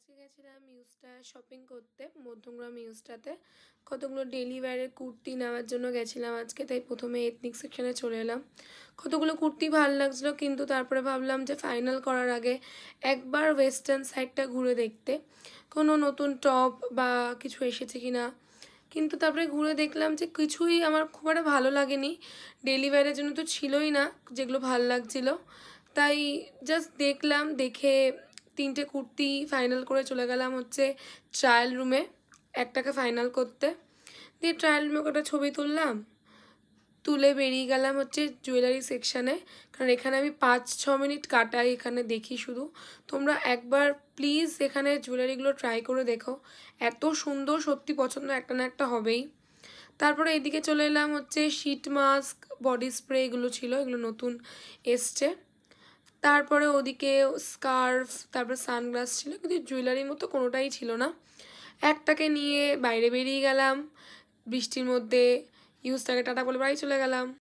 আজকে গেছিলাম ইউজটা শপিং করতে মধ্যমগ্রাম ইউজটাতে কতগুলো ডেলি ওয়্যারের কুর্তি নেওয়ার জন্য গেছিলাম আজকে। তাই প্রথমে এথনিক সেকশনে চলে এলাম। কতগুলো কুর্তি ভালো লাগছিলো, কিন্তু তারপরে ভাবলাম যে ফাইনাল করার আগে একবার ওয়েস্টার্ন সাইডটা ঘুরে দেখতে কোনো নতুন টপ বা কিছু এসেছে কি না। কিন্তু তারপরে ঘুরে দেখলাম যে কিছুই আমার খুব একটা ভালো লাগেনি, ডেলি ওয়্যারের জন্য তো ছিলই না যেগুলো ভালো লাগছিলো। তাই জাস্ট দেখলাম, দেখে তিনটে কুর্তি ফাইনাল করে চলে গেলাম হচ্ছে ট্রায়াল রুমে একটাকে ফাইনাল করতে। দিয়ে ট্রায়াল রুমে কটা ছবি তুলে বেরিয়ে গেলাম হচ্ছে জুয়েলারি সেকশানে, কারণ এখানে আমি 5-6 মিনিট কাটাই, এখানে দেখি শুধু। তোমরা একবার প্লিজ এখানে জুয়েলারিগুলো ট্রাই করে দেখো, এত সুন্দর, সত্যি পছন্দ একটা না একটা হবেই। তারপরে এদিকে চলে এলাম হচ্ছে শীট মাস্ক, বডি স্প্রে, এগুলো ছিল, এগুলো নতুন এসছে। তারপরে ওদিকে স্কার্ফ, তারপরে সানগ্লাস ছিল, কিন্তু জুয়েলারির মতো কোনোটাই ছিল না। একটাকে নিয়ে বাইরে বেরিয়ে গেলাম বৃষ্টির মধ্যে, ইউজটাকে টাটা বলে বাড়ি চলে গেলাম।